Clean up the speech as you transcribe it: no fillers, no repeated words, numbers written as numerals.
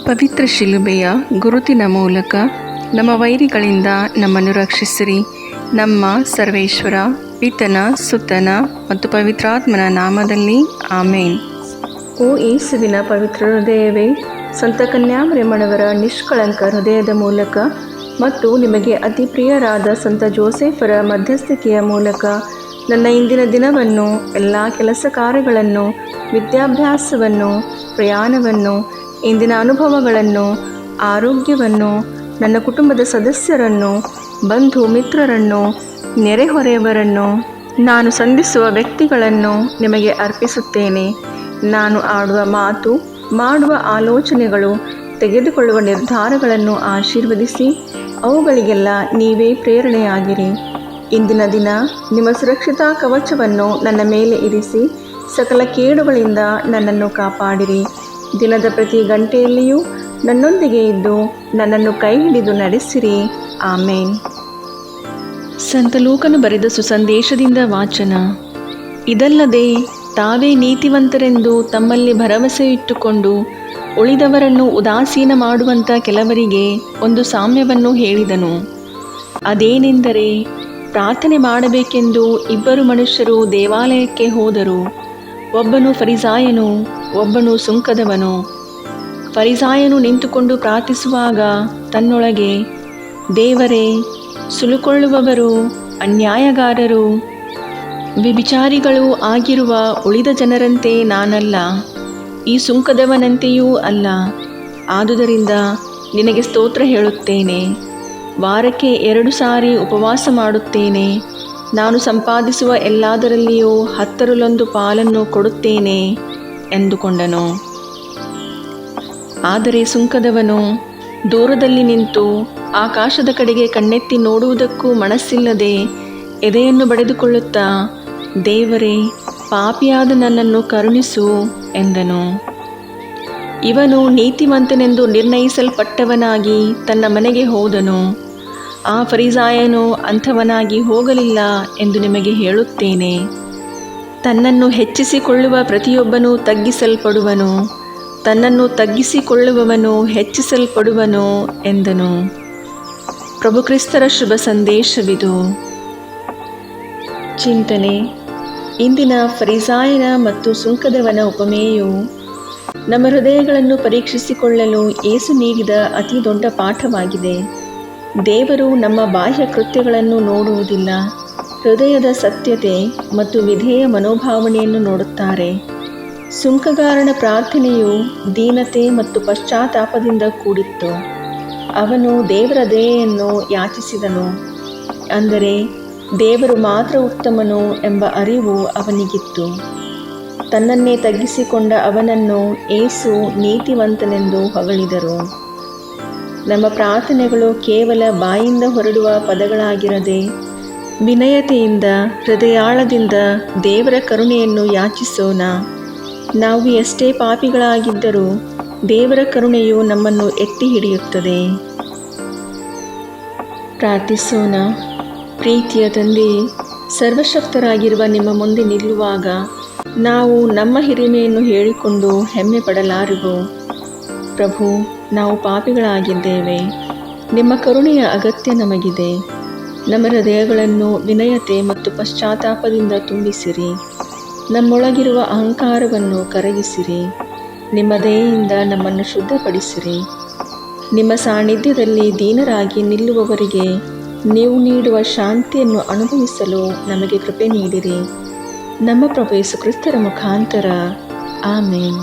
ಪವಿತ್ರ ಶಿಲುಬೆಯ ಗುರುತಿನ ಮೂಲಕ ನಮ್ಮ ವೈರಿಗಳಿಂದ ನಮ್ಮನ್ನು ರಕ್ಷಿಸಿರಿ. ನಮ್ಮ ಸರ್ವೇಶ್ವರ, ಪಿತನ, ಸುತನ ಮತ್ತು ಪವಿತ್ರಾತ್ಮನ ನಾಮದಲ್ಲಿ ಆಮೇನ್. ಓ ಯೇಸುವಿನ ಪವಿತ್ರ ಹೃದಯವೇ, ಸಂತ ಕನ್ಯಾಮರಿಯಮ್ಮನವರ ನಿಷ್ಕಳಂಕ ಹೃದಯದ ಮೂಲಕ ಮತ್ತು ನಿಮಗೆ ಅತಿ ಪ್ರಿಯರಾದ ಸಂತ ಜೋಸೆಫರ ಮಧ್ಯಸ್ಥಿಕೆಯ ಮೂಲಕ ನನ್ನ ಇಂದಿನ ದಿನವನ್ನು, ಎಲ್ಲ ಕೆಲಸ ಕಾರ್ಯಗಳನ್ನು, ವಿದ್ಯಾಭ್ಯಾಸವನ್ನು, ಪ್ರಯಾಣವನ್ನು, ಇಂದಿನ ಅನುಭವಗಳನ್ನು, ಆರೋಗ್ಯವನ್ನು, ನನ್ನ ಕುಟುಂಬದ ಸದಸ್ಯರನ್ನು, ಬಂಧು ಮಿತ್ರರನ್ನು, ನೆರೆಹೊರೆಯವರನ್ನು, ನಾನು ಸಂಧಿಸುವ ವ್ಯಕ್ತಿಗಳನ್ನು ನಿಮಗೆ ಅರ್ಪಿಸುತ್ತೇನೆ. ನಾನು ಆಡುವ ಮಾತು, ಮಾಡುವ ಆಲೋಚನೆಗಳು, ತೆಗೆದುಕೊಳ್ಳುವ ನಿರ್ಧಾರಗಳನ್ನು ಆಶೀರ್ವದಿಸಿ ಅವುಗಳಿಗೆಲ್ಲ ನೀವೇ ಪ್ರೇರಣೆಯಾಗಿರಿ. ಇಂದಿನ ದಿನ ನಿಮ್ಮ ಸುರಕ್ಷತಾ ಕವಚವನ್ನು ನನ್ನ ಮೇಲೆ ಇರಿಸಿ ಸಕಲ ಕೇಡುಗಳಿಂದ ನನ್ನನ್ನು ಕಾಪಾಡಿರಿ. ದಿನದ ಪ್ರತಿ ಗಂಟೆಯಲ್ಲಿಯೂ ನನ್ನೊಂದಿಗೆ ಇದ್ದು ನನ್ನನ್ನು ಕೈ ಹಿಡಿದು ನಡೆಸಿರಿ. ಆಮೇನ್. ಸಂತ ಲೂಕನು ಬರೆದ ಸುಸಂದೇಶದಿಂದ ವಾಚನ. ಇದಲ್ಲದೆ ತಾವೇ ನೀತಿವಂತರೆಂದು ತಮ್ಮಲ್ಲಿ ಭರವಸೆ ಇಟ್ಟುಕೊಂಡು ಉಳಿದವರನ್ನು ಉದಾಸೀನ ಮಾಡುವಂಥ ಕೆಲವರಿಗೆ ಒಂದು ಸಾಮ್ಯವನ್ನು ಹೇಳಿದನು. ಅದೇನೆಂದರೆ, ಪ್ರಾರ್ಥನೆ ಮಾಡಬೇಕೆಂದು ಇಬ್ಬರು ಮನುಷ್ಯರು ದೇವಾಲಯಕ್ಕೆ ಹೋದರು. ಒಬ್ಬನು ಫರಿಸಾಯನು, ಒಬ್ಬನು ಸುಂಕದವನು. ಫರಿಸಾಯನು ನಿಂತುಕೊಂಡು ಪ್ರಾರ್ಥಿಸುವಾಗ ತನ್ನೊಳಗೆ, ದೇವರೇ, ಸುಲುಕೊಳ್ಳುವವರು, ಅನ್ಯಾಯಗಾರರು, ವ್ಯಭಿಚಾರಿಗಳೂ ಆಗಿರುವ ಉಳಿದ ಜನರಂತೆ ನಾನಲ್ಲ, ಈ ಸುಂಕದವನಂತೆಯೂ ಅಲ್ಲ. ಆದುದರಿಂದ ನಿನಗೆ ಸ್ತೋತ್ರ ಹೇಳುತ್ತೇನೆ. ವಾರಕ್ಕೆ 2 ಸಾರಿ ಉಪವಾಸ ಮಾಡುತ್ತೇನೆ. ನಾನು ಸಂಪಾದಿಸುವ ಎಲ್ಲದರಲ್ಲಿಯೂ 10 ಪಾಲನ್ನು ಕೊಡುತ್ತೇನೆ ಎಂದುಕೊಂಡನು. ಆದರೆ ಸುಂಕದವನು ದೂರದಲ್ಲಿ ನಿಂತು ಆಕಾಶದ ಕಡೆಗೆ ಕಣ್ಣೆತ್ತಿ ನೋಡುವುದಕ್ಕೂ ಮನಸ್ಸಿಲ್ಲದೆ ಎದೆಯನ್ನು ಬಡಿದುಕೊಳ್ಳುತ್ತಾ, ದೇವರೇ, ಪಾಪಿಯಾದ ನನ್ನನ್ನು ಕರುಣಿಸು ಎಂದನು. ಇವನು ನೀತಿವಂತನೆಂದು ನಿರ್ಣಯಿಸಲ್ಪಟ್ಟವನಾಗಿ ತನ್ನ ಮನೆಗೆ ಹೋದನು. ಆ ಫರಿಸಾಯನು ಅಂಥವನಾಗಿ ಹೋಗಲಿಲ್ಲ ಎಂದು ನಿಮಗೆ ಹೇಳುತ್ತೇನೆ. ತನ್ನನ್ನು ಹೆಚ್ಚಿಸಿಕೊಳ್ಳುವ ಪ್ರತಿಯೊಬ್ಬನೂ ತಗ್ಗಿಸಲ್ಪಡುವನು, ತನ್ನನ್ನು ತಗ್ಗಿಸಿಕೊಳ್ಳುವವನು ಹೆಚ್ಚಿಸಲ್ಪಡುವನು ಎಂದನು. ಪ್ರಭು ಕ್ರಿಸ್ತರ ಶುಭ ಸಂದೇಶವಿದು. ಚಿಂತನೆ. ಇಂದಿನ ಫರಿಸಾಯನ ಮತ್ತು ಸುಂಕದವನ ಉಪಮೇಯು ನಮ್ಮ ಹೃದಯಗಳನ್ನು ಪರೀಕ್ಷಿಸಿಕೊಳ್ಳಲು ಯೇಸು ನೀಡಿದ ಅತಿ ದೊಡ್ಡ ಪಾಠವಾಗಿದೆ. ದೇವರು ನಮ್ಮ ಬಾಹ್ಯ ಕೃತ್ಯಗಳನ್ನು ನೋಡುವುದಿಲ್ಲ, ಹೃದಯದ ಸತ್ಯತೆ ಮತ್ತು ವಿಧೇಯ ಮನೋಭಾವನೆಯನ್ನು ನೋಡುತ್ತಾರೆ. ಸುಂಕಗಾರನ ಪ್ರಾರ್ಥನೆಯು ದೀನತೆ ಮತ್ತು ಪಶ್ಚಾತ್ತಾಪದಿಂದ ಕೂಡಿತ್ತು. ಅವನು ದೇವರ ದಯೆಯನ್ನು ಯಾಚಿಸಿದನು, ಅಂದರೆ ದೇವರು ಮಾತ್ರ ಉತ್ತಮನು ಎಂಬ ಅರಿವು ಅವನಿಗಿತ್ತು. ತನ್ನನ್ನೇ ತಗ್ಗಿಸಿಕೊಂಡ ಅವನನ್ನು ಯೇಸು ನೀತಿವಂತನೆಂದು ಹೊಗಳಿದರು. ನಮ್ಮ ಪ್ರಾರ್ಥನೆಗಳು ಕೇವಲ ಬಾಯಿಂದ ಹೊರಡುವ ಪದಗಳಾಗಿರದೆ, ವಿನಯತೆಯಿಂದ, ಹೃದಯಾಳದಿಂದ ದೇವರ ಕರುಣೆಯನ್ನು ಯಾಚಿಸೋಣ. ನಾವು ಎಷ್ಟೇ ಪಾಪಿಗಳಾಗಿದ್ದರೂ ದೇವರ ಕರುಣೆಯು ನಮ್ಮನ್ನು ಎತ್ತಿ ಹಿಡಿಯುತ್ತದೆ. ಪ್ರಾರ್ಥಿಸೋಣ. ಪ್ರೀತಿಯ ತಂದೆ, ಸರ್ವಶಕ್ತರಾಗಿರುವ ನಿಮ್ಮ ಮುಂದೆ ನಿಲ್ಲುವಾಗ ನಾವು ನಮ್ಮ ಹಿರಿಮೆಯನ್ನು ಹೇಳಿಕೊಂಡು ಹೆಮ್ಮೆ ಪಡಲಾರೆವು. ಪ್ರಭು, ನಾವು ಪಾಪಿಗಳಾಗಿದ್ದೇವೆ. ನಿಮ್ಮ ಕರುಣೆಯ ಅಗತ್ಯ ನಮಗಿದೆ. ನಮ್ಮ ಹೃದಯಗಳನ್ನು ವಿನಯತೆ ಮತ್ತು ಪಶ್ಚಾತ್ತಾಪದಿಂದ ತುಂಬಿಸಿರಿ. ನಮ್ಮೊಳಗಿರುವ ಅಹಂಕಾರವನ್ನು ಕರಗಿಸಿರಿ. ನಿಮ್ಮ ದಯೆಯಿಂದ ನಮ್ಮನ್ನು ಶುದ್ಧಪಡಿಸಿರಿ. ನಿಮ್ಮ ಸಾನ್ನಿಧ್ಯದಲ್ಲಿ ದೀನರಾಗಿ ನಿಲ್ಲುವವರಿಗೆ ನೀವು ನೀಡುವ ಶಾಂತಿಯನ್ನು ಅನುಭವಿಸಲು ನಮಗೆ ಕೃಪೆ ನೀಡಿರಿ. ನಮ್ಮ ಪ್ರಭು ಯೇಸು ಕ್ರಿಸ್ತರ ಮುಖಾಂತರ. ಆಮೇನ್.